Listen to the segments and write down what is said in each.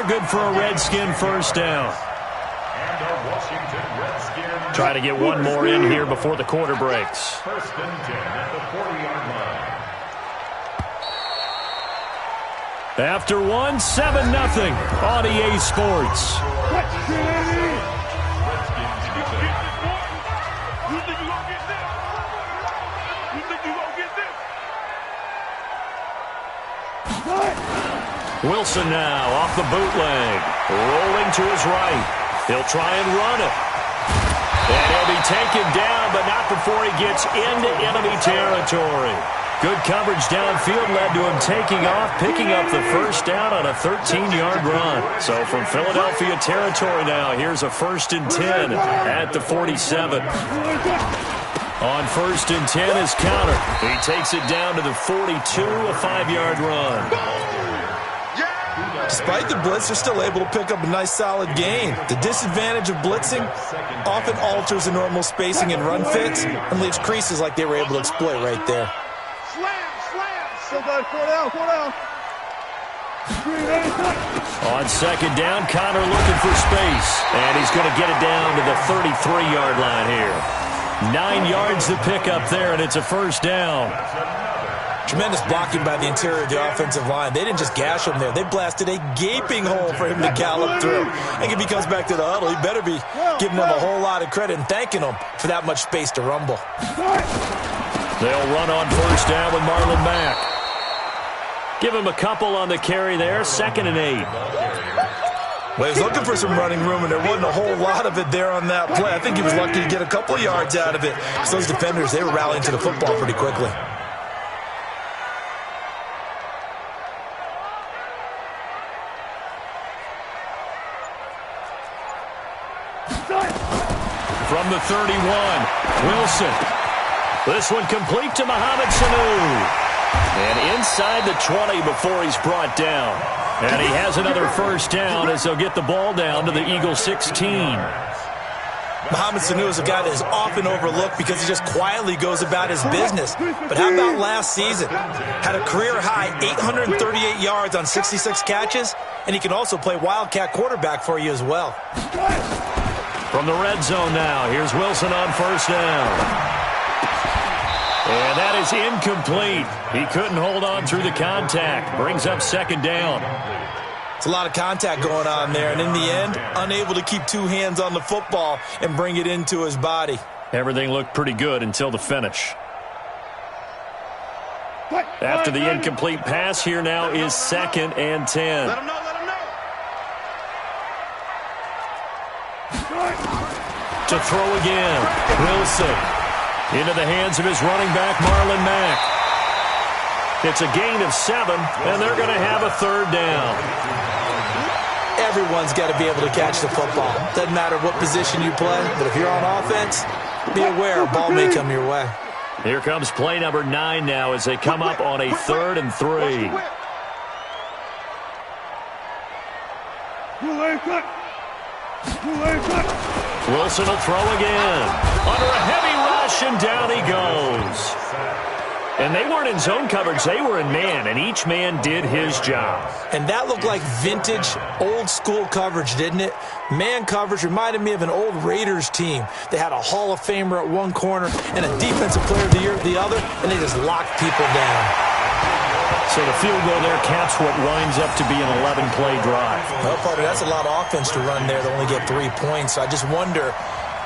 good for a Redskin first down. Try to get one more in here before the quarter breaks. First and 10 at the 40-yard line. After one, 7-0 on EA Sports. Wilson now off the bootleg. Rolling to his right. He'll try and run it. And he'll be taken down, but not before he gets into enemy territory. Good coverage downfield led to him taking off, picking up the first down on a 13-yard run. So from Philadelphia territory now, here's a 1st and 10 at the 47. On 1st and 10 is counter. He takes it down to the 42, a 5-yard run. Despite the blitz, they're still able to pick up a nice solid gain. The disadvantage of blitzing often alters the normal spacing and run fits and leaves creases like they were able to exploit right there. Still got 4 down. On 2nd down, Connor looking for space. And he's going to get it down to the 33-yard line here. 9 yards to pick up there, and it's a 1st down. Tremendous blocking by the interior of the offensive line. They didn't just gash him there. They blasted a gaping hole for him to gallop through. I think if he comes back to the huddle, he better be giving them a whole lot of credit and thanking them for that much space to rumble. They'll run on 1st down with Marlon Mack. Give him a couple on the carry there, 2nd and 8. Well, he was looking for some running room, and there wasn't a whole lot of it there on that play. I think he was lucky to get a couple of yards out of it. So those defenders, they were rallying to the football pretty quickly. From the 31, Wilson. This one complete to Mohamed Sanu. And inside the 20 before he's brought down. And he has another 1st down as they'll get the ball down to the Eagles 16. Mohamed Sanu is a guy that is often overlooked because he just quietly goes about his business. But how about last season? Had a career-high 838 yards on 66 catches, and he can also play Wildcat quarterback for you as well. From the red zone now, here's Wilson on 1st down. And that is incomplete. He couldn't hold on through the contact. Brings up 2nd down. It's a lot of contact going on there, and in the end, unable to keep 2 hands on the football and bring it into his body. Everything looked pretty good until the finish. After the incomplete pass, here now is 2nd and 10. Let him know. To throw again, Wilson. Into the hands of his running back, Marlon Mack. It's a gain of 7, and they're going to have a 3rd down. Everyone's got to be able to catch the football. Doesn't matter what position you play, but if you're on offense, be aware a ball may come your way. Here comes play number 9 now as they come up on a 3rd and 3. Wilson will throw again. Under a heavy rush, and down he goes. And they weren't in zone coverage. They were in man, and each man did his job. And that looked like vintage, old-school coverage, didn't it? Man coverage reminded me of an old Raiders team. They had a Hall of Famer at one corner and a Defensive Player of the Year at the other, and they just locked people down. So the field goal there caps what winds up to be an 11-play drive. Well, partner, that's a lot of offense to run there to only get 3 points. So I just wonder,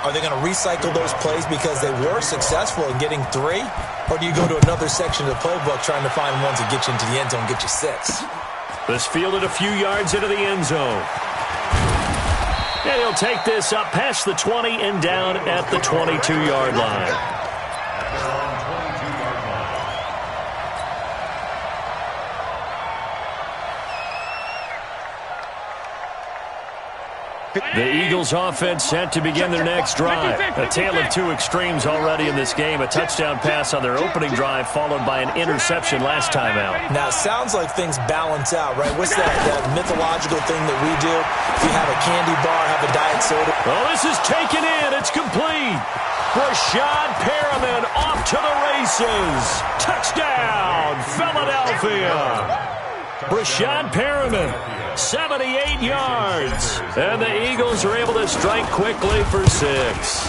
are they going to recycle those plays because they were successful in getting 3? Or do you go to another section of the playbook trying to find ones that get you into the end zone, get you 6? This fielded a few yards into the end zone. And he'll take this up past the 20 and down at the 22-yard line. The Eagles offense set to begin their next drive. A tale of 2 extremes already in this game. A touchdown pass on their opening drive followed by an interception last time out. Now, it sounds like things balance out, right? What's that mythological thing that we do? If you have a candy bar, have a diet soda. Well, this is taken in. It's complete. Rashad Perriman off to the races. Touchdown, Philadelphia. Rashad Perriman 78 yards. And the Eagles are able to strike quickly for 6.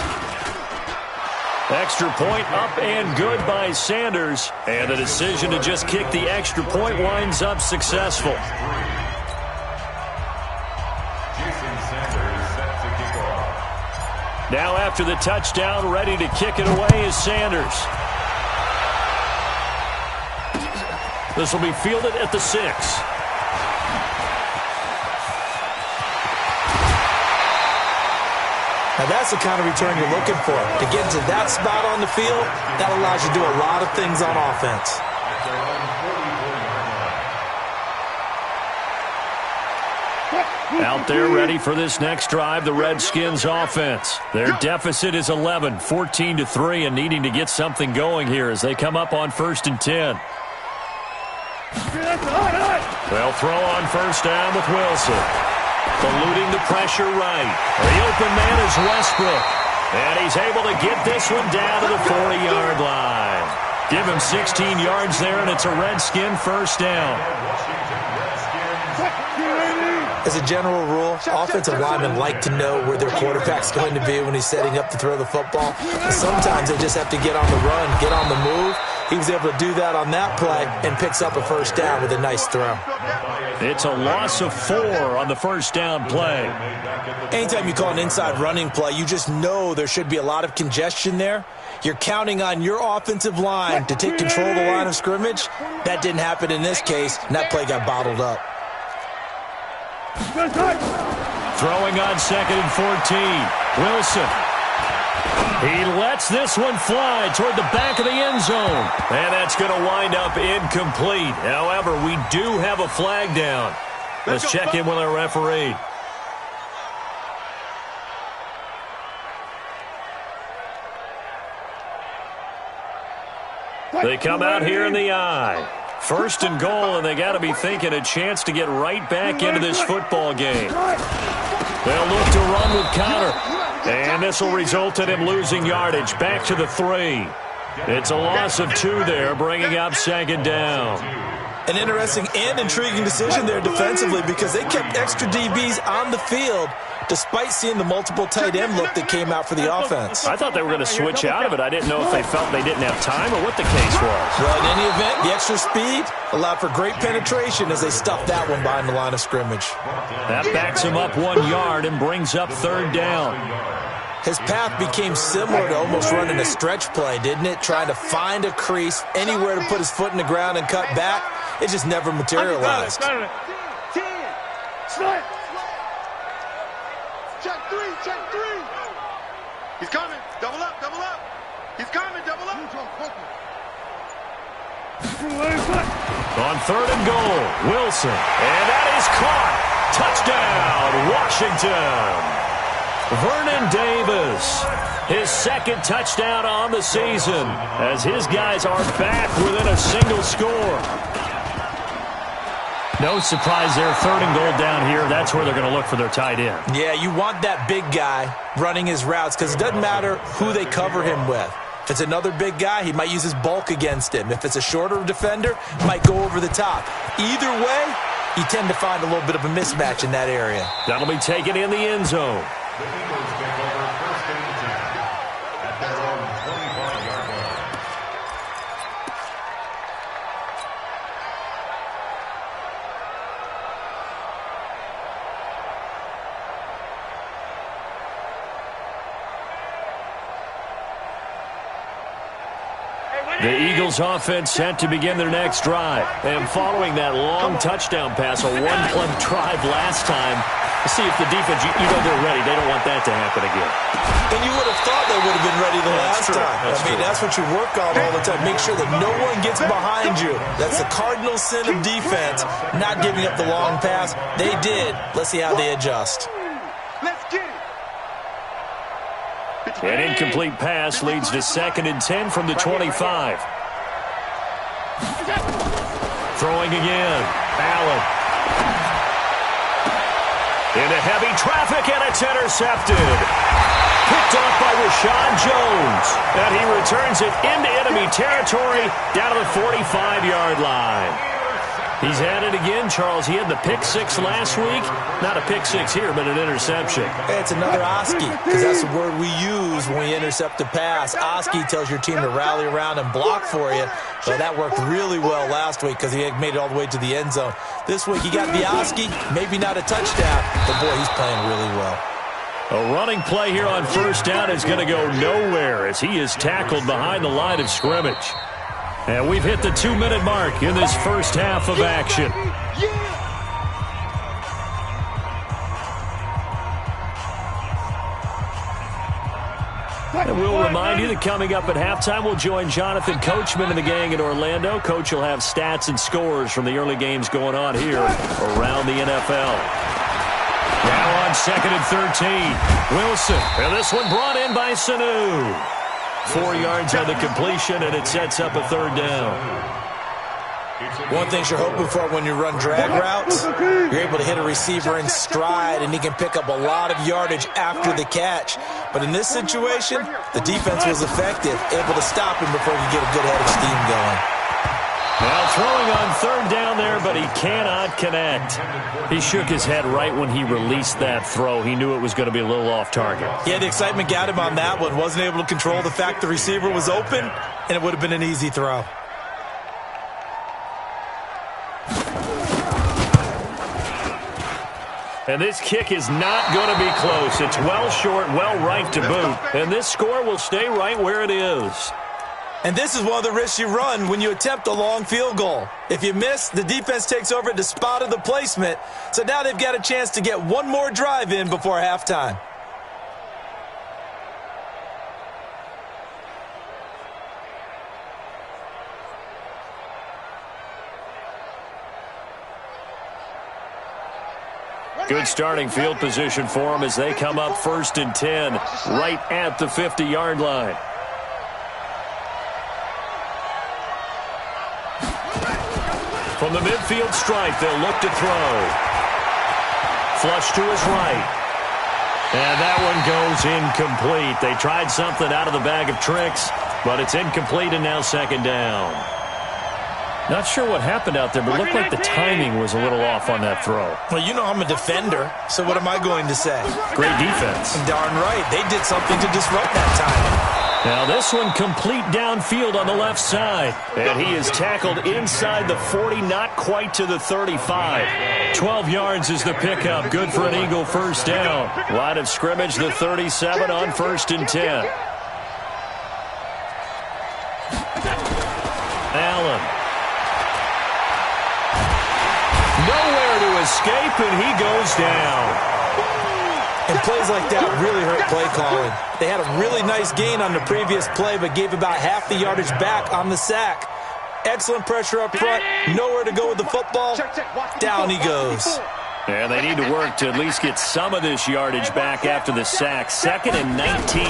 Extra point up and good by Sanders. And the decision to just kick the extra point winds up successful. Now after the touchdown, ready to kick it away is Sanders. This will be fielded at the 6. Now that's the kind of return you're looking for. To get into that spot on the field, that allows you to do a lot of things on offense. Out there ready for this next drive, the Redskins offense. Their deficit is 11, 14-3, and needing to get something going here as they come up on 1st and 10. They'll throw on first down with Wilson. Eluding the pressure right. The open man is Westbrook. And he's able to get this one down to the 40-yard line. Give him 16 yards there, and it's a Redskin first down. As a general rule, offensive linemen like to know where their quarterback's going to be when he's setting up to throw the football. And sometimes they just have to get on the run, get on the move. He was able to do that on that play and picks up a first down with a nice throw. It's a loss of 4 on the first down play. Anytime you call an inside running play, you just know there should be a lot of congestion there. You're counting on your offensive line to take control of the line of scrimmage. That didn't happen in this case, and that play got bottled up. Throwing on 2nd and 14. Wilson. He lets this one fly toward the back of the end zone. And that's going to wind up incomplete. However, we do have a flag down. Let's check in with our referee. They come out here in the eye. 1st and goal, and they got to be thinking a chance to get right back into this football game. They'll look to run with Connor. And this will result in him losing yardage. Back to the 3. It's a loss of 2 there, bringing up 2nd down. An interesting and intriguing decision there defensively because they kept extra DBs on the field despite seeing the multiple tight end look that came out for the offense. I thought they were going to switch out of it. I didn't know if they felt they didn't have time or what the case was. Well, in any event, the extra speed allowed for great penetration as they stuffed that one behind the line of scrimmage. That backs him up 1 yard and brings up 3rd down. His path became similar to almost running a stretch play, didn't it? Trying to find a crease, anywhere to put his foot in the ground and cut back. It just never materialized. Check 3, check 3. He's coming. Double up, double up. He's coming, double up. On 3rd and goal, Wilson. And that is caught. Touchdown, Washington. Vernon Davis, his 2nd touchdown on the season as his guys are back within a single score. No surprise there, 3rd and goal down here. That's where they're going to look for their tight end. Yeah, you want that big guy running his routes because it doesn't matter who they cover him with. If it's another big guy, he might use his bulk against him. If it's a shorter defender, might go over the top. Either way, you tend to find a little bit of a mismatch in that area. That'll be taken in the end zone. The Eagles take over 1st and 10 at their own 25-yard line. The Eagles offense set to begin their next drive. And following that long touchdown pass, a one-play drive last time, see if the defense, you know they're ready. They don't want that to happen again. And you would have thought they would have been ready the last time. That's what you work on all the time. Make sure that no one gets behind you. That's the cardinal sin of defense, not giving up the long pass. They did. Let's see how they adjust. Let's get it. An incomplete pass leads to 2nd and 10 from the 25. Throwing again. Allen. Into heavy traffic, and it's intercepted. Picked off by Rashad Jones. And he returns it into enemy territory down to the 45-yard line. He's at it again, Charles. He had the pick six last week. Not a pick six here, but an interception. Hey, it's another Oski, because that's the word we use when we intercept a pass. Oski tells your team to rally around and block for you. But that worked really well last week because he had made it all the way to the end zone. This week he got the Oski, maybe not a touchdown, but boy, he's playing really well. A running play here on first down is going to go nowhere as he is tackled behind the line of scrimmage. And we've hit the 2-minute mark in this first half of action. And we'll remind you that coming up at halftime, we'll join Jonathan Coachman and the gang in Orlando. Coach will have stats and scores from the early games going on here around the NFL. Now on 2nd and 13, Wilson. And this one brought in by Sanu. 4 yards on the completion, and it sets up a 3rd down. One thing you're hoping for when you run drag routes, you're able to hit a receiver in stride, and he can pick up a lot of yardage after the catch. But in this situation, the defense was effective, able to stop him before he could get a good head of steam going. Now throwing on 3rd down there, but he cannot connect. He shook his head right when he released that throw. He knew it was going to be a little off target. Yeah, the excitement got him on that one. Wasn't able to control the fact the receiver was open, and it would have been an easy throw. And this kick is not going to be close. It's well short, well right to boot. And this score will stay right where it is. And this is one of the risks you run when you attempt a long field goal. If you miss, the defense takes over at the spot of the placement. So now they've got a chance to get one more drive in before halftime. Good starting field position for them as they come up 1st and 10, right at the 50-yard line. From the midfield stripe, they'll look to throw. Flush to his right. And that one goes incomplete. They tried something out of the bag of tricks, but it's incomplete and now 2nd down. Not sure what happened out there, but it looked like the timing was a little off on that throw. Well, you know I'm a defender, so what am I going to say? Great defense. Darn right. They did something to disrupt that timing. Now this one complete downfield on the left side. And he is tackled inside the 40, not quite to the 35. 12 yards is the pickup. Good for an Eagle 1st down. Line of scrimmage, the 37 on 1st and 10. Allen. Nowhere to escape, and he goes down. And plays like that really hurt play calling. They had a really nice gain on the previous play, but gave about half the yardage back on the sack. Excellent pressure up front. Nowhere to go with the football. Down he goes. And they need to work to at least get some of this yardage back after the sack. 2nd and 19.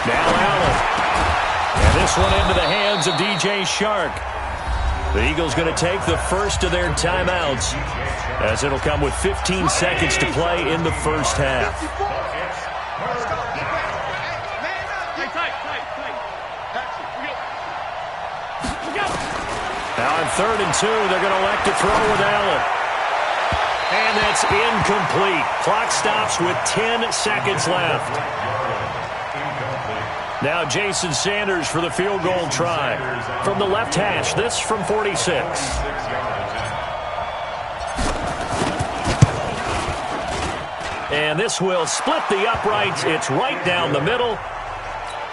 Now Allen. And this one into the hands of DJ Shark. The Eagles going to take the first of their timeouts, as it'll come with 15 seconds to play in the first half. Now on 3rd and 2, they're going to elect to throw with Allen. And that's incomplete. Clock stops with 10 seconds left. Now Jason Sanders for the field goal try. From the left hash, this from 46. And this will split the uprights. It's right down the middle.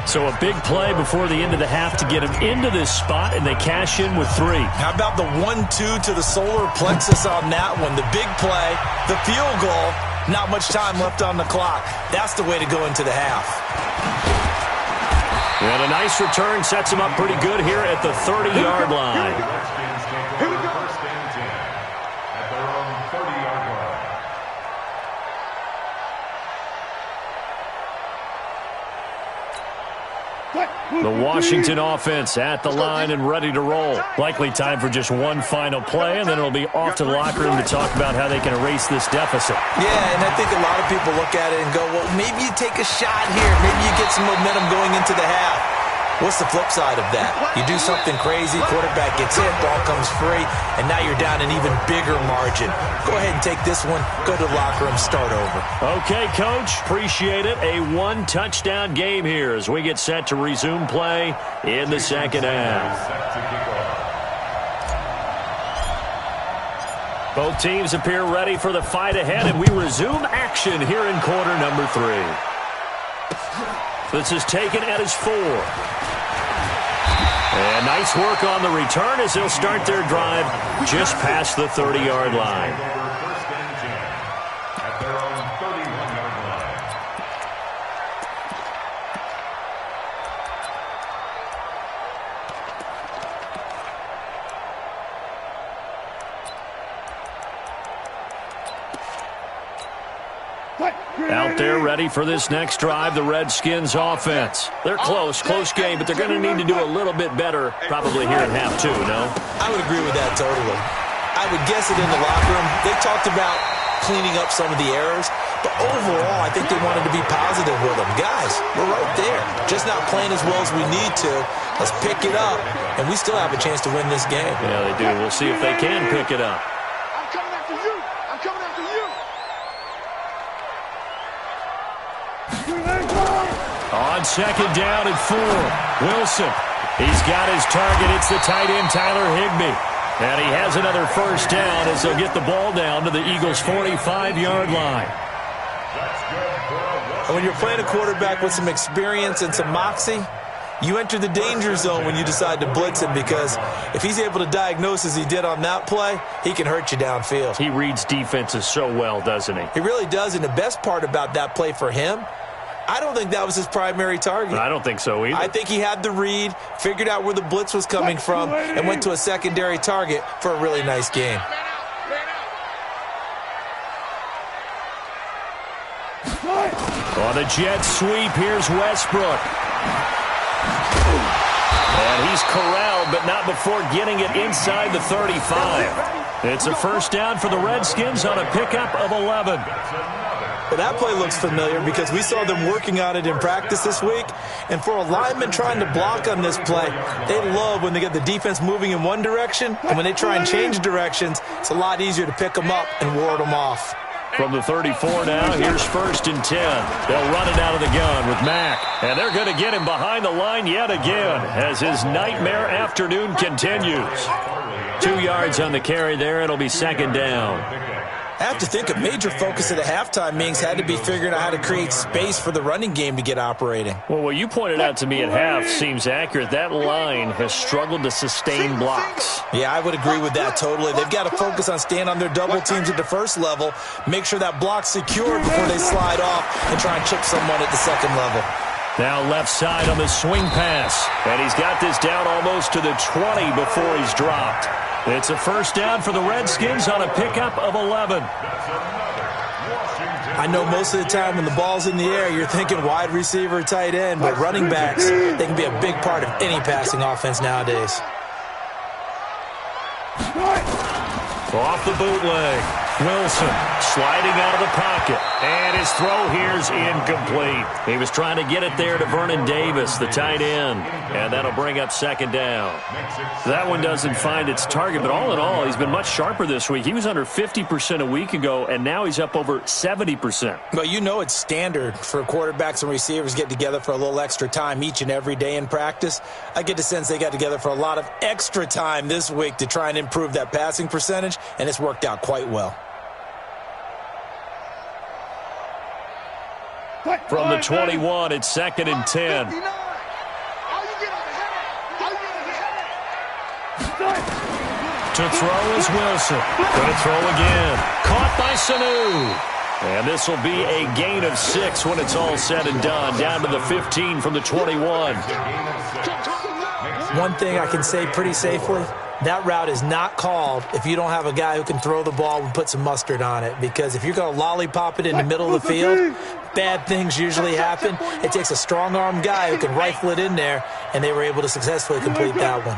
So a big play before the end of the half to get him into this spot, and they cash in with 3. How about the 1-2 to the solar plexus on that one? The big play, the field goal, not much time left on the clock. That's the way to go into the half. And a nice return sets him up pretty good here at the 30-yard line. Here we go. 1st and 10 at their own 30-yard line. The Washington offense at the line and ready to roll. Likely time for just one final play, and then it'll be off to the locker room to talk about how they can erase this deficit. Yeah, and I think a lot of people look at it and go, well, maybe you take a shot here. Maybe you get some momentum going into the half. What's the flip side of that? You do something crazy, quarterback gets hit, ball comes free, and now you're down an even bigger margin. Go ahead and take this one, go to the locker room, start over. Okay, Coach, appreciate it. A one-touchdown game here as we get set to resume play in the second half. Both teams appear ready for the fight ahead, and we resume action here in quarter number 3. This is taken at his 4. And nice work on the return as they'll start their drive just past the 30-yard line. At their own 31-yard line. Out there ready for this next drive, the Redskins offense. They're close game, but they're going to need to do a little bit better probably here in half 2, no? I would agree with that totally. I would guess it in the locker room. They talked about cleaning up some of the errors, but overall, I think they wanted to be positive with them. Guys, we're right there. Just not playing as well as we need to. Let's pick it up, and we still have a chance to win this game. Yeah, they do. We'll see if they can pick it up. I'm coming after you. I'm coming after you. On second down and 4, Wilson. He's got his target. It's the tight end, Tyler Higbee. And he has another first down as they'll get the ball down to the Eagles' 45-yard line. And when you're playing a quarterback with some experience and some moxie, you enter the danger zone when you decide to blitz him, because if he's able to diagnose as he did on that play, he can hurt you downfield. He reads defenses so well, doesn't he? He really does, and the best part about that play for him, I don't think that was his primary target. I don't think so either. I think he had the read, figured out where the blitz was coming from, and went to a secondary target for a really nice game. On the jet sweep, here's Westbrook. And he's corralled, but not before getting it inside the 35. It's a first down for the Redskins on a pickup of 11. Well, that play looks familiar because we saw them working on it in practice this week. And for a lineman trying to block on this play, they love when they get the defense moving in one direction. And when they try and change directions, it's a lot easier to pick them up and ward them off. From the 34 now, here's 1st and 10. They'll run it out of the gun with Mack. And they're going to get him behind the line yet again as his nightmare afternoon continues. 2 yards on the carry there. It'll be second down. I have to think a major focus of the halftime meetings had to be figuring out how to create space for the running game to get operating. Well, what you pointed out to me at half seems accurate. That line has struggled to sustain blocks. Yeah, I would agree with that totally. They've got to focus on staying on their double teams at the first level, make sure that block's secure before they slide off, and try and chip someone at the second level. Now left side on the swing pass. And he's got this down almost to the 20 before he's dropped. It's a first down for the Redskins on a pickup of 11. I know most of the time when the ball's in the air, you're thinking wide receiver, tight end, but running backs, they can be a big part of any passing offense nowadays. Off the bootleg. Wilson sliding out of the pocket. And his throw here's incomplete. He was trying to get it there to Vernon Davis, the tight end. And that'll bring up second down. That one doesn't find its target, but all in all, he's been much sharper this week. He was under 50% a week ago, and now he's up over 70%. Well, you know it's standard for quarterbacks and receivers get together for a little extra time each and every day in practice. I get the sense they got together for a lot of extra time this week to try and improve that passing percentage, and it's worked out quite well. From the 21, it's 2nd and 10. To throw is Wilson. Going to throw again. Caught by Sanu. And this will be a gain of 6 when it's all said and done. Down to the 15 from the 21. One thing I can say pretty safely, that route is not called if you don't have a guy who can throw the ball and put some mustard on it. Because if you're going to lollipop it in the middle of the field, bad things usually happen. It takes a strong-arm guy who can rifle it in there, and they were able to successfully complete that one.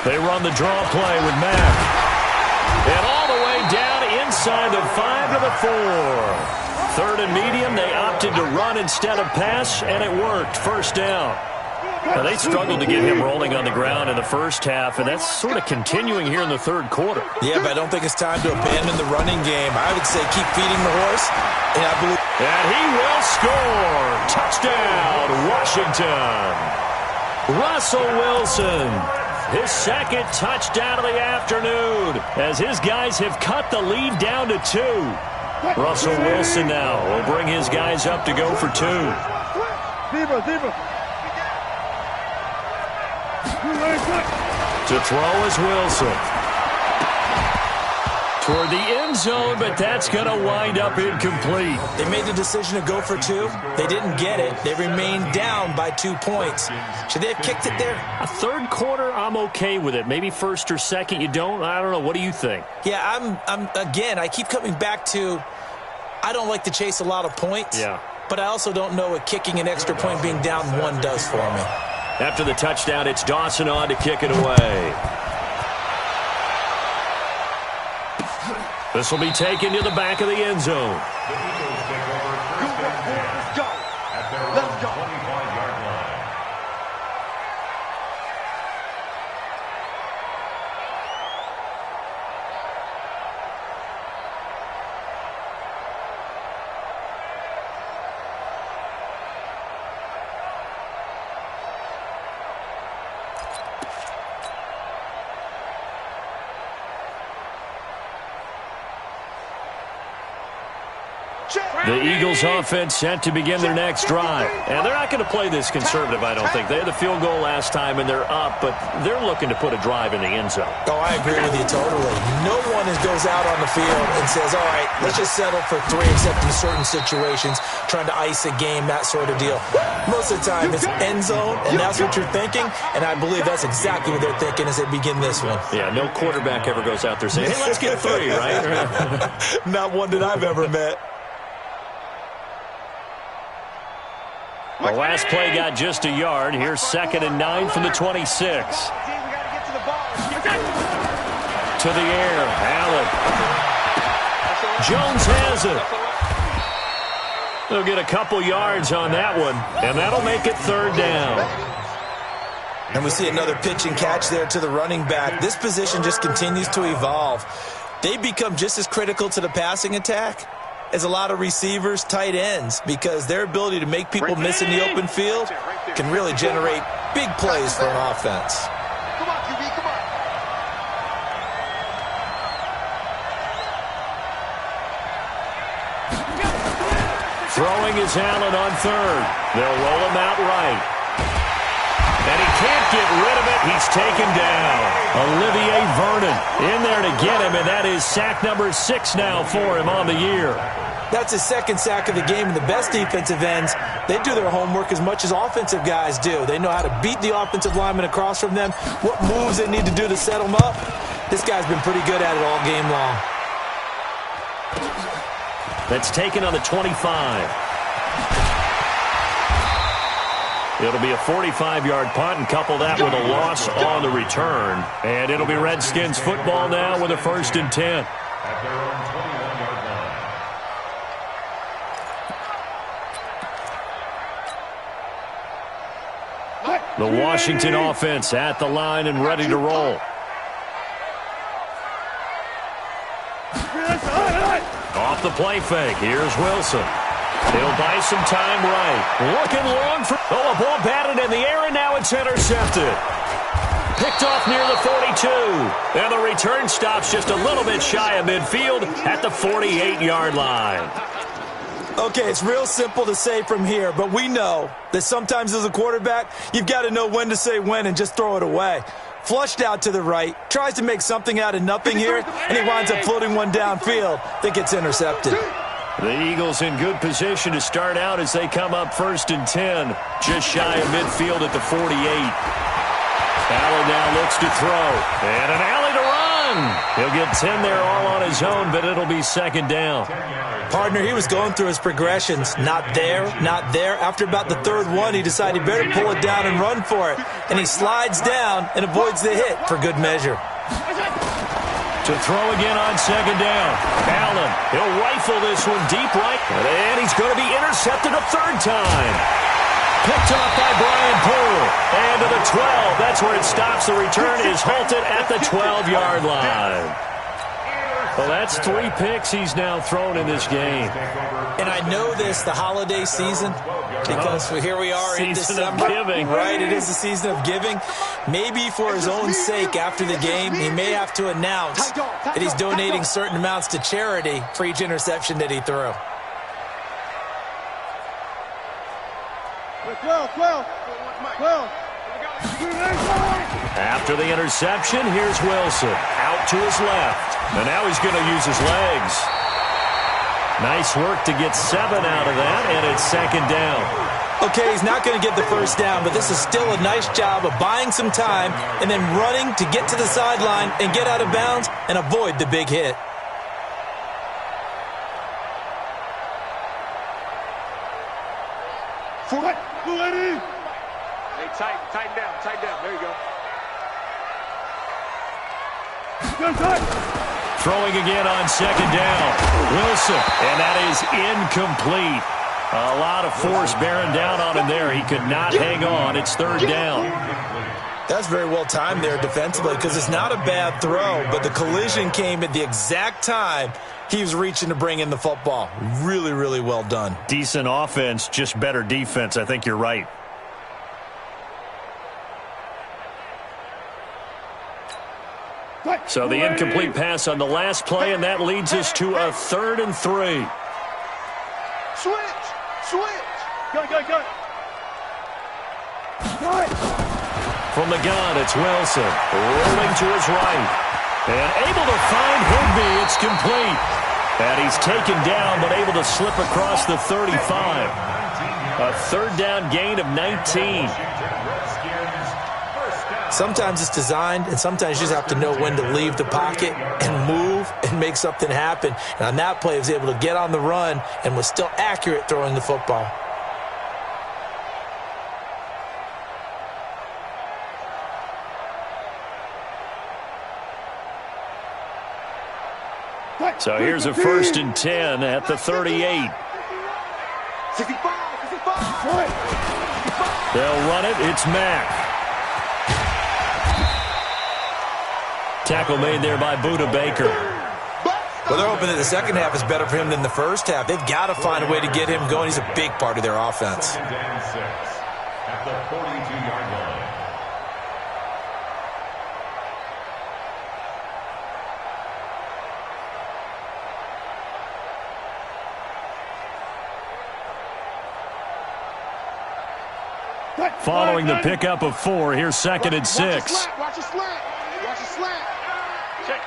They run the draw play with Mack. And all the way down inside the 5 to the 4. 3rd and medium, they opted to run instead of pass, and it worked. First down. Now, they struggled to get him rolling on the ground in the first half, and that's sort of continuing here in the 3rd quarter. Yeah, but I don't think it's time to abandon the running game. I would say keep feeding the horse, and I believe... And he will score. Touchdown, Washington. Russell Wilson, his 2nd touchdown of the afternoon, as his guys have cut the lead down to 2. Russell Wilson now will bring his guys up to go for 2. To throw is Wilson. Toward the end zone, but that's going to wind up incomplete. They made the decision to go for 2. They didn't get it. They remained down by 2 points. Should they have kicked it there? A 3rd quarter, I'm okay with it. Maybe 1st or 2nd, you don't? I don't know. What do you think? Yeah, again, I keep coming back to I don't like to chase a lot of points. Yeah. But I also don't know what kicking an extra point being down 1 does for me. After the touchdown, it's Dawson on to kick it away. This will be taken to the back of the end zone. The Eagles take over first and 10 at their own 25-yard line. The Eagles offense set to begin their next drive. And they're not going to play this conservative, I don't think. They had the field goal last time, and they're up, but they're looking to put a drive in the end zone. Oh, I agree with you totally. No one goes out on the field and says, all right, let's just settle for 3, except in certain situations, trying to ice a game, that sort of deal. Most of the time, it's end zone, and that's what you're thinking, and I believe that's exactly what they're thinking as they begin this one. Yeah, no quarterback ever goes out there saying, hey, let's get 3, right? Not one that I've ever met. The last play got just a yard. Here's 2nd and 9 from the 26. To the air, Allen. Jones has it. They'll get a couple yards on that one, and that'll make it 3rd down. And we see another pitch and catch there to the running back. This position just continues to evolve. They become just as critical to the passing attack as a lot of receivers, tight ends, because their ability to make people miss in the open field can really generate big plays for an offense. Come on, QB, come on. Throwing is Allen on 3rd. They'll roll him out right. And he can't get rid of it. He's taken down. Olivier Vernon in there to get him, and that is sack number 6 now for him on the year. That's his 2nd sack of the game, and the best defensive ends, they do their homework as much as offensive guys do. They know how to beat the offensive lineman across from them, what moves they need to do to set them up. This guy's been pretty good at it all game long. That's taken on the 25. It'll be a 45-yard punt, and couple that with a loss on the return. And it'll be Redskins football now with a 1st and 10. At their own 21-yard line. The Washington offense at the line and ready to roll. Off the play fake, here's Wilson. He'll buy some time right. Looking long for... Oh, a ball batted in the air, and now it's intercepted. Picked off near the 42. And the return stops just a little bit shy of midfield at the 48-yard line. Okay, it's real simple to say from here, but we know that sometimes as a quarterback, you've got to know when to say when and just throw it away. Flushed out to the right, tries to make something out of nothing here, and he winds up floating one downfield that gets intercepted. The Eagles in good position to start out as they come up 1st and 10, just shy of midfield at the 48. Allen now looks to throw, and an alley to run. He'll get 10 there all on his own, but it'll be 2nd down. Partner, he was going through his progressions. Not there, not there. After about the 3rd one, he decided he better pull it down and run for it. And he slides down and avoids the hit for good measure. To throw again on 2nd down. Allen, he'll rifle this one deep right. And he's going to be intercepted a third time. Picked off by Brian Poole. And to the 12. That's where it stops. The return is halted at the 12-yard line. Well, that's 3 picks he's now thrown in this game. And I know this, the holiday season, because here we are in December. Season of giving. Right, it is the season of giving. Maybe for his own sake, after the game, he may have to announce that he's donating certain amounts to charity for each interception that he threw. After the interception, here's Wilson. Out to his left. And now he's going to use his legs. Nice work to get 7 out of that, and it's second down. Okay, he's not going to get the first down, but this is still a nice job of buying some time and then running to get to the sideline and get out of bounds and avoid the big hit. Hey, tighten down. There you go. Throwing again on second down. Wilson, and that is incomplete. A lot of force bearing down on him there. He could not hang on. It's third down. That's very well timed there defensively because it's not a bad throw, but the collision came at the exact time he was reaching to bring in the football. Really, really well done. Decent offense, just better defense. I think you're right. So the incomplete pass on the last play, and that leads us to a 3rd and 3. Switch. Go. From the gun, it's Wilson. Rolling to his right. And able to find Higbee. It's complete. And he's taken down, but able to slip across the 35. A 3rd down gain of 19. Sometimes it's designed, and sometimes you just have to know when to leave the pocket and move and make something happen. And on that play, he was able to get on the run and was still accurate throwing the football. So here's a 1st and 10 at the 38. 65. They'll run it. It's Mack. Tackle made there by Buda Baker. Well, they're hoping that the second half is better for him than the first half. They've got to find a way to get him going. He's a big part of their offense. At the 42-yard line. Following the pickup of 4, here's 2nd and 6. Watch a slant. Check.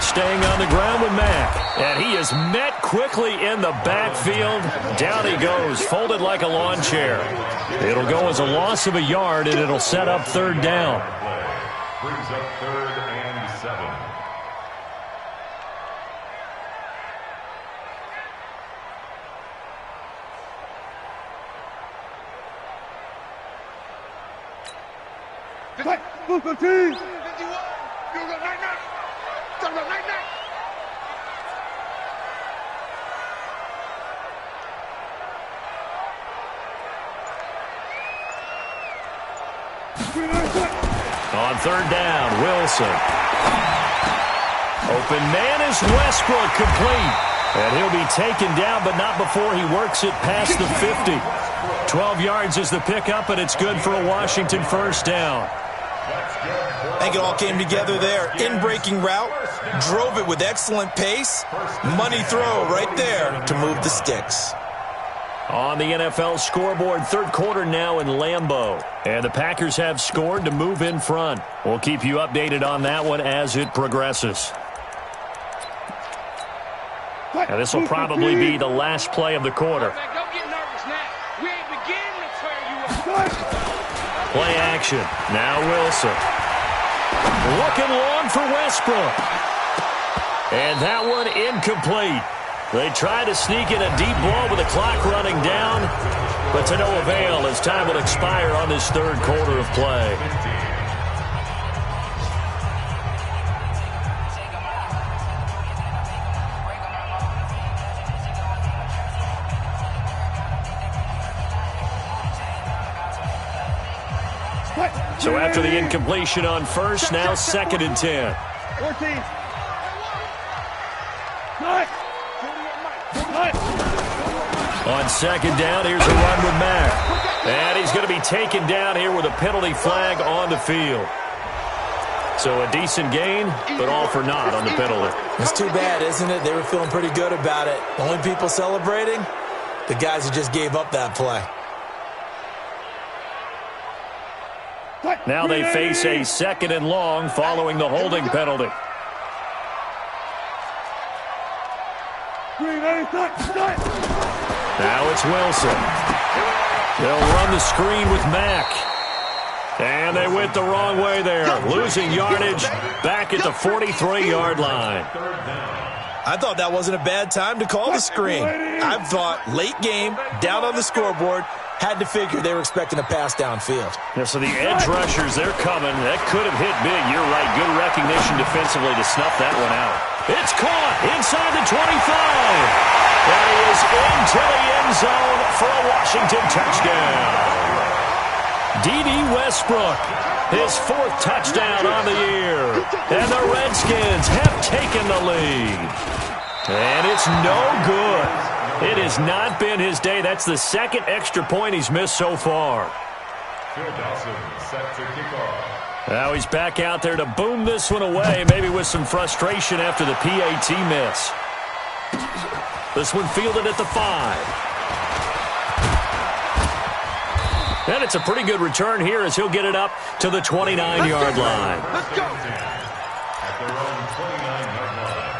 Staying on the ground with Mack. And he is met quickly in the backfield. Down he goes, folded like a lawn chair. It'll go as a loss of a yard, and it'll set up 3rd down. Brings up 3rd and 7. On 3rd down, Wilson. Open man is Westbrook, complete. And he'll be taken down, but not before he works it past the 50. 12 yards is the pickup, and it's good for a Washington 1st down. I think it all came together there. In-breaking route, drove it with excellent pace. Money throw right there to move the sticks. On the NFL scoreboard, 3rd quarter now in Lambeau. And the Packers have scored to move in front. We'll keep you updated on that one as it progresses. And this will probably be the last play of the quarter. Don't get nervous now. We ain't beginning to tear you up. Play action. Now Wilson. Looking long for Westbrook. And that one incomplete. They try to sneak in a deep ball with the clock running down, but to no avail as time will expire on this 3rd quarter of play. So after the incompletion on first, now 2nd and 10. 14. On 2nd down, here's a run with Mack. And he's going to be taken down here with a penalty flag on the field. So a decent gain, but all for naught on the penalty. It's too bad, isn't it? They were feeling pretty good about it. The only people celebrating, the guys who just gave up that play. Now they face a 2nd and long following the holding penalty. Now it's Wilson. They'll run the screen with Mack. And they went the wrong way there, losing yardage back at the 43-yard line. I thought that wasn't a bad time to call the screen. I thought late game, down on the scoreboard, had to figure they were expecting a pass downfield. Yeah, so the edge rushers, they're coming. That could have hit big. You're right. Good recognition defensively to snuff that one out. It's caught inside the 25. That is into the end zone for a Washington touchdown. D.D. Westbrook, his 4th touchdown on the year. And the Redskins have taken the lead. And it's no good. It has not been his day. That's the 2nd extra point he's missed so far. Phil Dawson set to kick off. Now he's back out there to boom this one away, maybe with some frustration after the PAT miss. This one fielded at the 5. And it's a pretty good return here as he'll get it up to the 29-yard line. Let's go. At their own 29-yard line.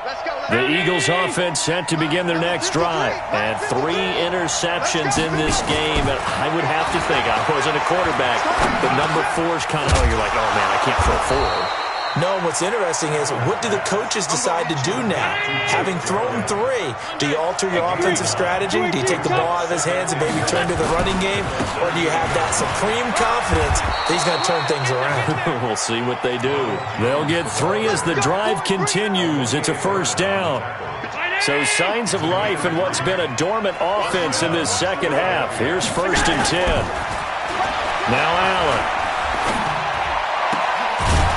Let's go. The Eagles offense set to begin their next drive. And 3 interceptions in this game. And I would have to think, I wasn't a quarterback, but number 4 is kind of, you're like, oh man, I can't throw 4. No, what's interesting is, what do the coaches decide to do now? Having thrown 3, do you alter your offensive strategy? Do you take the ball out of his hands and maybe turn to the running game? Or do you have that supreme confidence that he's going to turn things around? We'll see what they do. They'll get 3 as the drive continues. It's a 1st down. So signs of life in what's been a dormant offense in this 2nd half. Here's 1st and 10. Now Allen.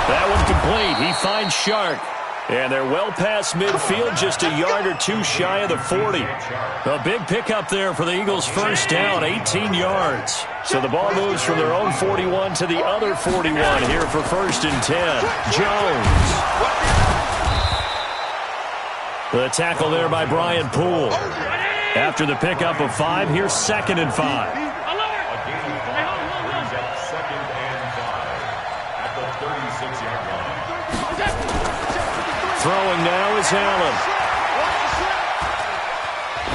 That one complete. He finds Shark. And they're well past midfield, just a yard or 2 shy of the 40. A big pickup there for the Eagles' 1st down, 18 yards. So the ball moves from their own 41 to the other 41 here for 1st and 10. Jones. The tackle there by Brian Poole. After the pickup of 5, here's 2nd and 5. Throwing now is Allen.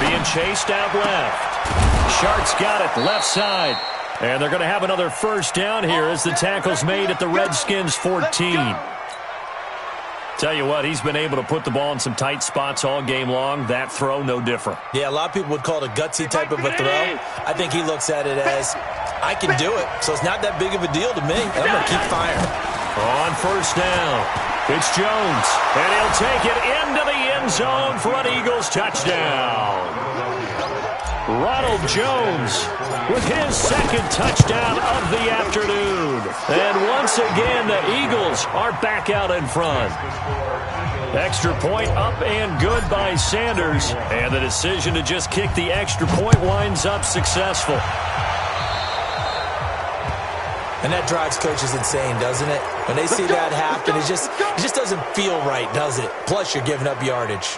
Being chased out left. Shark's got it left side. And they're going to have another 1st down here as the tackle's made at the Redskins' 14. Tell you what, he's been able to put the ball in some tight spots all game long. That throw, no different. Yeah, a lot of people would call it a gutsy type of a throw. I think he looks at it as, I can do it, so it's not that big of a deal to me. I'm going to keep firing. On 1st down. It's Jones, and he'll take it into the end zone for an Eagles touchdown. Ronald Jones with his 2nd touchdown of the afternoon. And once again, the Eagles are back out in front. Extra point up and good by Sanders. And the decision to just kick the extra point winds up successful. And that drives coaches insane, doesn't it? When they see that happen, it just doesn't feel right, does it? Plus, you're giving up yardage.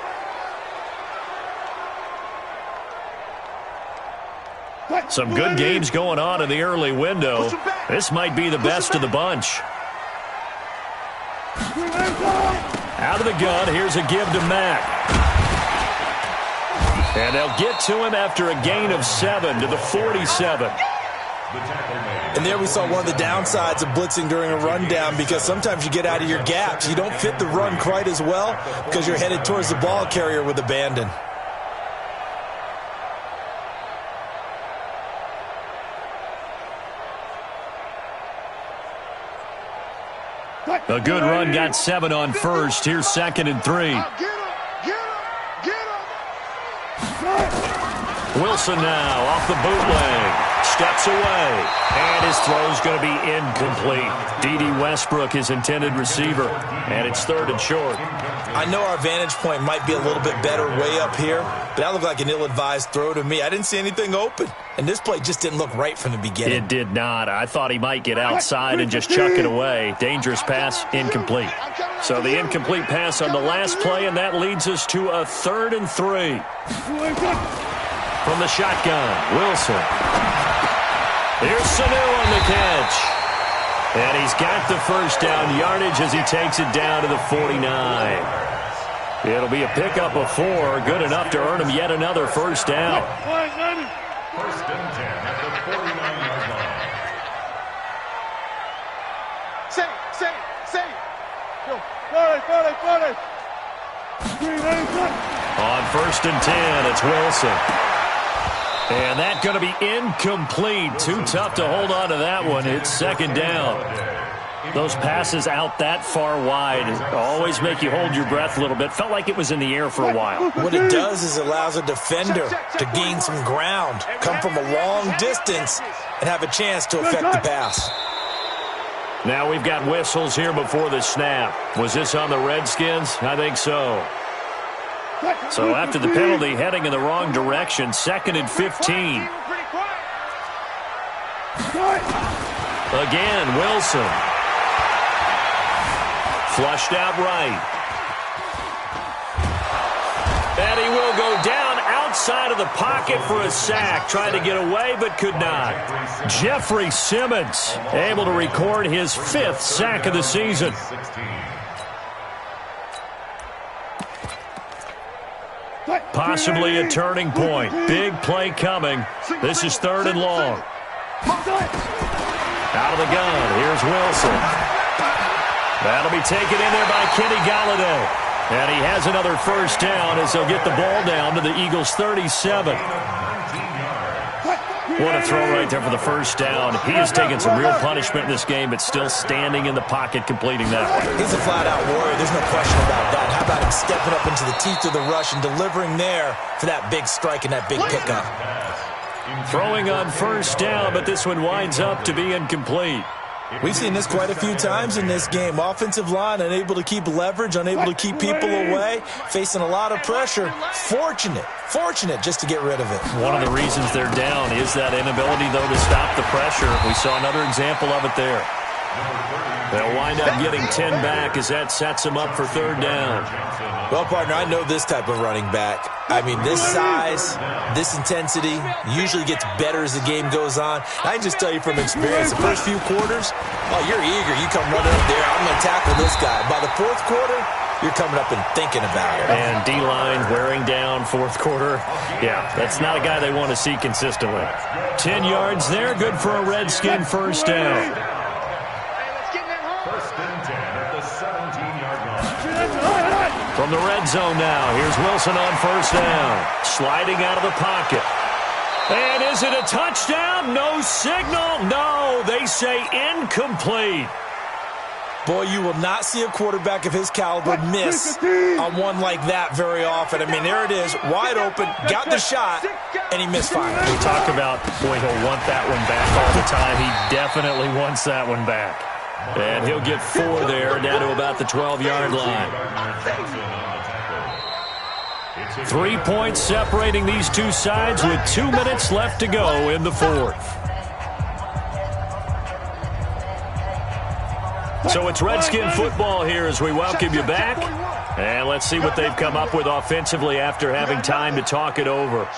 Some good games going on in the early window. This might be the best of the bunch. Out of the gun, here's a give to Mack. And they'll get to him after a gain of 7 to the 47. And there we saw one of the downsides of blitzing during a rundown, because sometimes you get out of your gaps. You don't fit the run quite as well because you're headed towards the ball carrier with abandon. A good run got 7 on first. Here's 2nd and 3. Get him! Get him! Get him! Wilson now off the bootleg. Steps away. And his throw's going to be incomplete. D.D. Westbrook, his intended receiver. And it's 3rd and short. I know our vantage point might be a little bit better way up here, but that looked like an ill-advised throw to me. I didn't see anything open. And this play just didn't look right from the beginning. It did not. I thought he might get outside and just chuck it away. Dangerous pass, incomplete. So the incomplete pass on the last play, and that leads us to a 3rd and 3. From the shotgun, Wilson. Here's Sanu on the catch. And he's got the first down yardage as he takes it down to the 49. It'll be a pickup of 4, good enough to earn him yet another first down. 1st and 10 at the 49-yard line. Say. Go. On 1st and 10, it's Wilson. And that's going to be incomplete. Too tough to hold on to that one. It's 2nd down. Those passes out that far wide always make you hold your breath a little bit. Felt like it was in the air for a while. What it does is it allows a defender to gain some ground, come from a long distance, and have a chance to affect the pass. Now we've got whistles here before the snap. Was this on the Redskins? I think so. So after the penalty, heading in the wrong direction, 2nd and 15. Again, Wilson. Flushed out right. And he will go down outside of the pocket for a sack. Tried to get away, but could not. Jeffrey Simmons able to record his 5th sack of the season. Possibly a turning point. Big play coming. This is 3rd and long. Out of the gun. Here's Wilson. That'll be taken in there by Kenny Galladay. And he has another first down as they'll get the ball down to the Eagles' 37. What a throw right there for the first down. He has taken some real punishment in this game, but still standing in the pocket, completing that one. He's a flat-out warrior. There's no question about that. How about him stepping up into the teeth of the rush and delivering there for that big strike and that big pickup? Throwing on first down, but this one winds up to be incomplete. We've seen this quite a few times in this game. Offensive line unable to keep leverage, unable to keep people away, facing a lot of pressure. Fortunate just to get rid of it. One of the reasons they're down is that inability, though, to stop the pressure. We saw another example of it there. They'll wind up getting 10 back as that sets them up for 3rd down. Well, partner, I know this type of running back. I mean, this size, this intensity usually gets better as the game goes on. I can just tell you from experience, the first few quarters, oh, you're eager. You come running up there, I'm going to tackle this guy. By the 4th quarter, you're coming up and thinking about it. And D-line wearing down 4th quarter. Yeah, that's not a guy they want to see consistently. 10 yards there, good for a Redskin first down. 1st and 10 at the 17-yard line. From the red zone now, here's Wilson on first down. Sliding out of the pocket. And is it a touchdown? No signal. No, they say incomplete. Boy, you will not see a quarterback of his caliber miss on one like that very often. I mean, there it is, wide open, got the shot, and he missed finally. We talk about, boy, he'll want that one back all the time. He definitely wants that one back. And he'll get 4 there, down to about the 12-yard line. 3 points separating these two sides with 2 minutes left to go in the 4th. So it's Redskin football here as we welcome you back. And let's see what they've come up with offensively after having time to talk it over.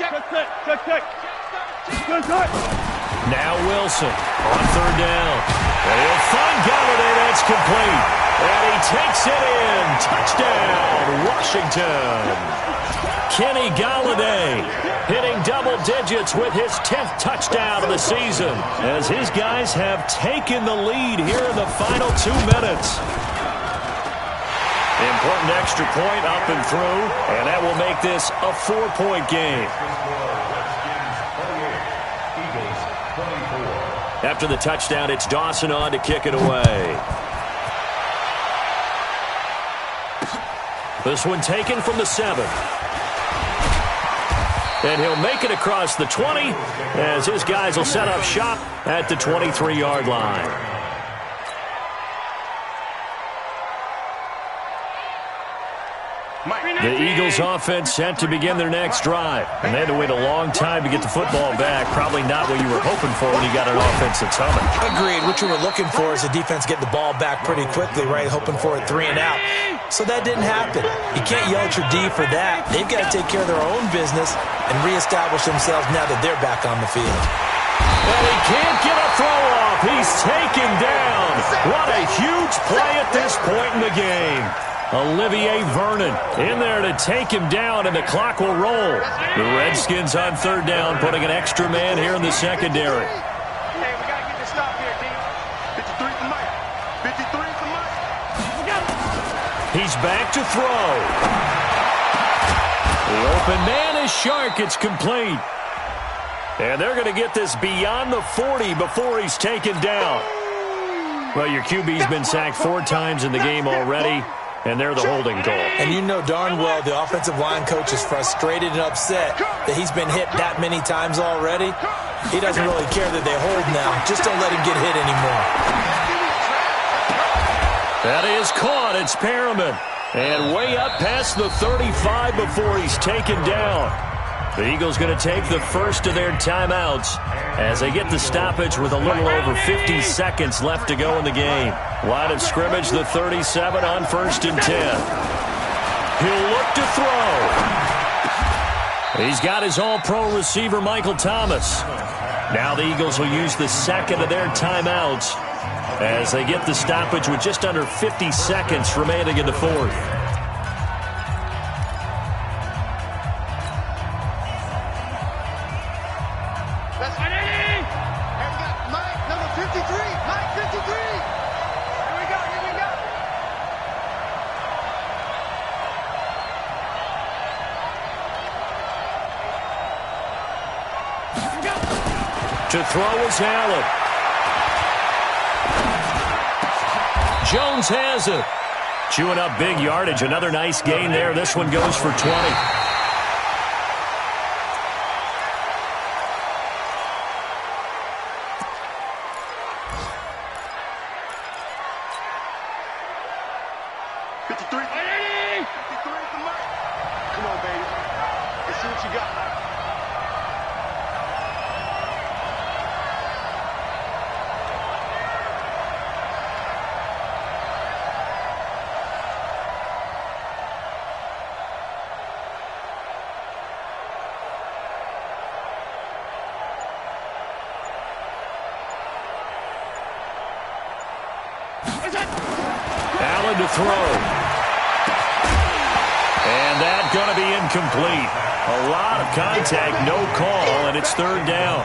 Now Wilson on 3rd down. And he'll find Galladay. That's complete. And he takes it in. Touchdown, Washington. Kenny Galladay hitting double digits with his 10th touchdown of the season as his guys have taken the lead here in the final 2 minutes. Important extra point up and through, and that will make this a 4-point game. After the touchdown, it's Dawson on to kick it away. This one taken from the 7. And he'll make it across the 20 as his guys will set up shop at the 23-yard line. The Eagles offense set to begin their next drive. And they had to wait a long time to get the football back. Probably not what you were hoping for when you got an offense that's humming. Agreed. What you were looking for is the defense getting the ball back pretty quickly, right? Hoping for a 3 and out. So that didn't happen. You can't yell at your D for that. They've got to take care of their own business and reestablish themselves now that they're back on the field. And he can't get a throw off. He's taken down. What a huge play at this point in the game. Olivier Vernon in there to take him down, and the clock will roll. The Redskins on 3rd down, putting an extra man here in the secondary. Hey, we got to get this stop here, team. 53 for Mike. 53 for Mike. He's back to throw. The open man is Shark. It's complete. And they're going to get this beyond the 40 before he's taken down. Well, your QB's been sacked 4 times in the game already. And they're the holding call. And you know darn well the offensive line coach is frustrated and upset that he's been hit that many times already. He doesn't really care that they hold now. Just don't let him get hit anymore. That is caught. It's Perriman. And way up past the 35 before he's taken down. The Eagles going to take the first of their timeouts as they get the stoppage with a little over 50 seconds left to go in the game. Line of scrimmage, the 37 on 1st and 10. He'll look to throw. He's got his all-pro receiver, Michael Thomas. Now the Eagles will use the second of their timeouts as they get the stoppage with just under 50 seconds remaining in the 4th. To throw is Allen. Jones has it. Chewing up big yardage. Another nice gain there. This one goes for 20. Come on, baby. Let's see what you got. Allen to throw. And that's going to be incomplete. A lot of contact, no call, and it's 3rd down.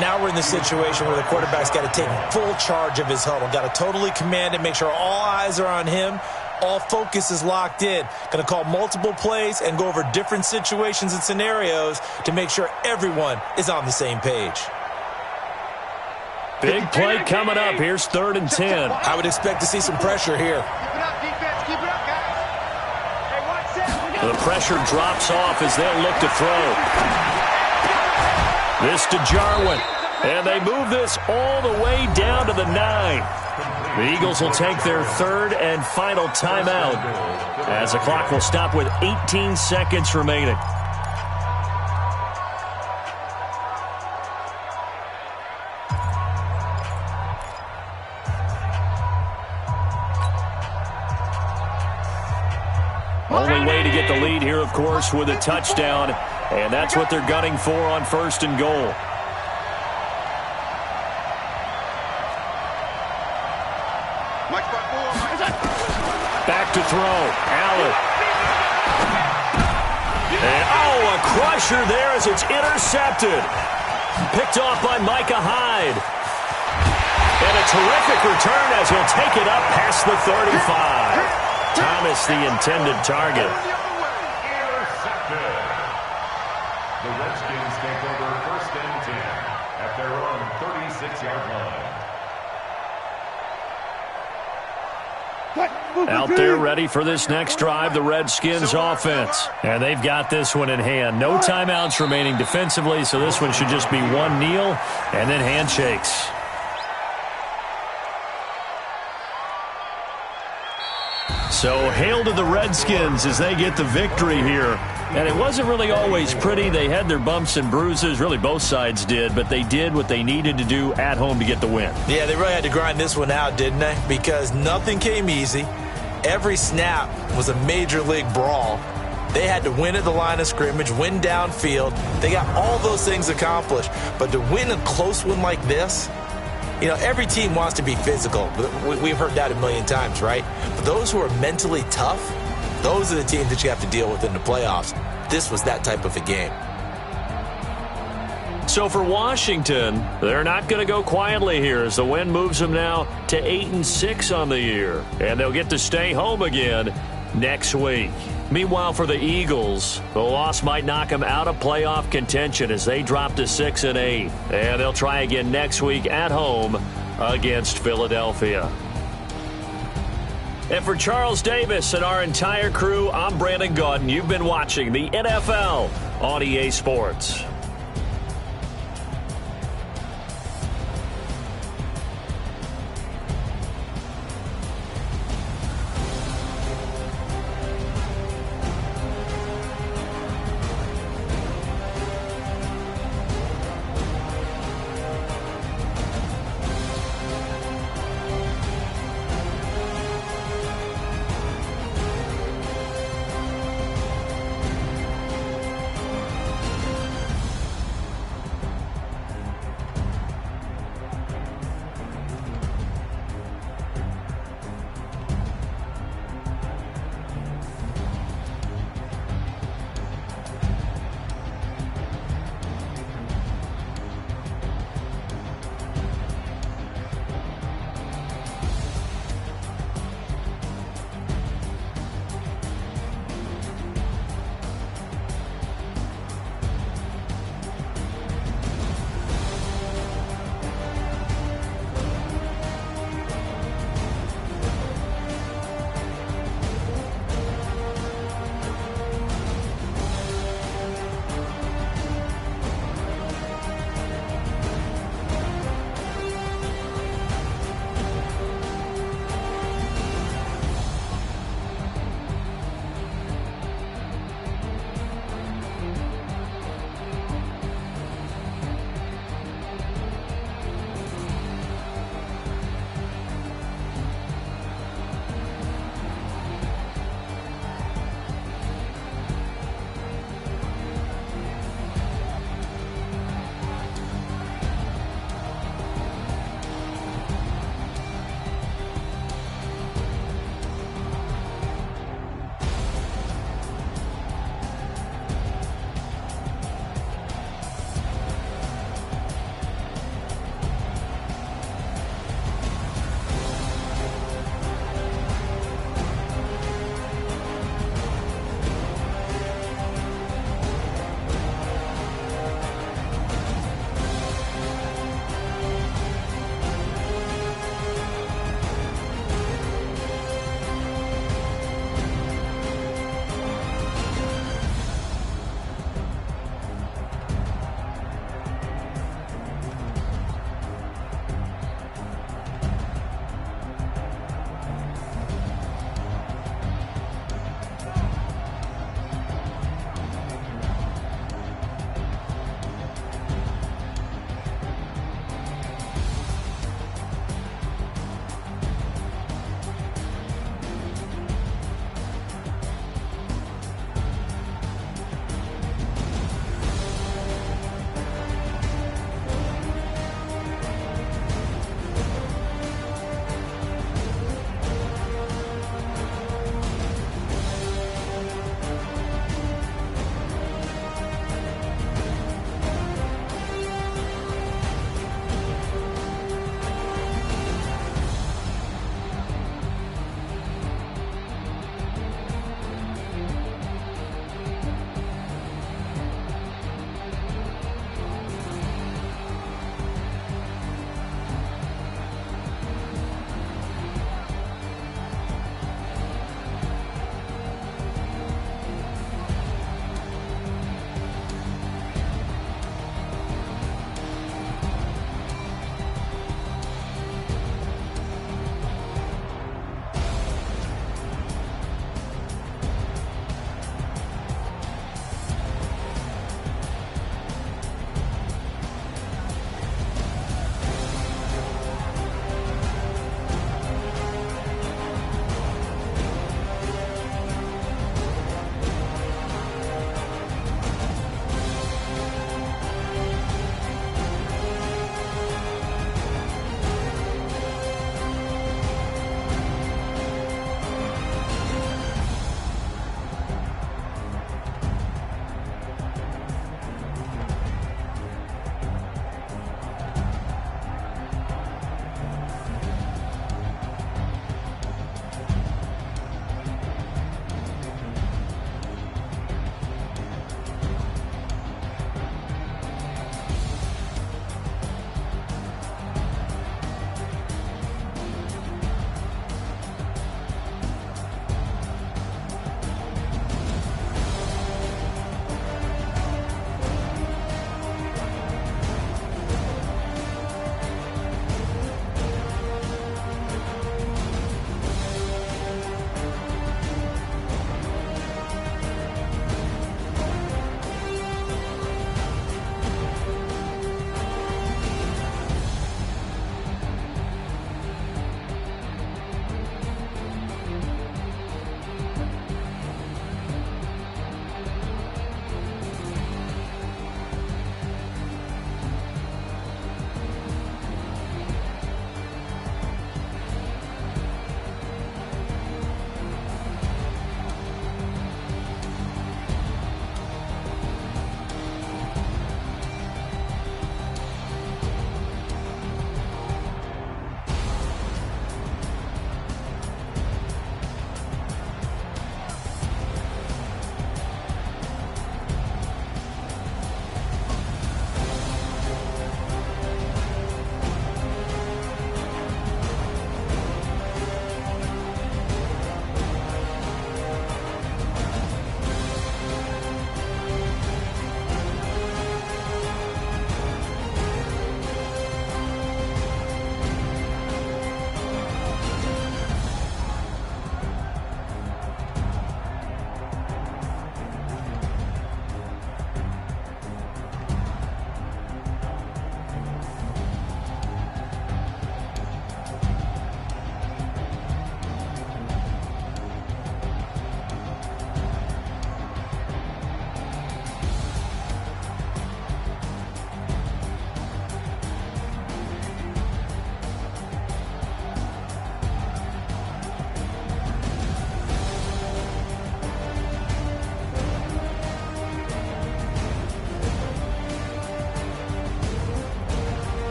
Now we're in the situation where the quarterback's got to take full charge of his huddle. Got to totally command it, make sure all eyes are on him. All focus is locked in. Going to call multiple plays and go over different situations and scenarios to make sure everyone is on the same page. Big play coming up. Here's 3rd and 10. I would expect to see some pressure here. Keep it up, defense. Keep it up, guys. Hey, watch this. The pressure drops off as they'll look to throw. This to Jarwin. And they move this all the way down to the 9. The Eagles will take their 3rd and final timeout as the clock will stop with 18 seconds remaining. Only way to get the lead here, of course, with a touchdown, and that's what they're gunning for on 1st and goal. Back to throw. Allen. And, a crusher there as it's intercepted. Picked off by Micah Hyde. And a terrific return as he'll take it up past the 35. Thomas, the intended target. Intercepted. The Redskins take over 1st and 10 at their own 36-yard line. What? Out there ready for this next drive, the Redskins offense. And they've got this one in hand. No timeouts remaining defensively, so this one should just be one kneel and then handshakes. So hail to the Redskins as they get the victory here. And it wasn't really always pretty. They had their bumps and bruises. Really, both sides did. But they did what they needed to do at home to get the win. Yeah, they really had to grind this one out, didn't they? Because nothing came easy. Every snap was a major league brawl. They had to win at the line of scrimmage, win downfield. They got all those things accomplished. But to win a close one like this, you know, every team wants to be physical. We've heard that a million times, right? But those who are mentally tough, those are the teams that you have to deal with in the playoffs. This was that type of a game. So for Washington, they're not going to go quietly here as the win moves them now to 8-6 on the year. And they'll get to stay home again next week. Meanwhile, for the Eagles, the loss might knock them out of playoff contention as they drop to 6-8. And they'll try again next week at home against Philadelphia. And for Charles Davis and our entire crew, I'm Brandon Gaudin. You've been watching the NFL on EA Sports.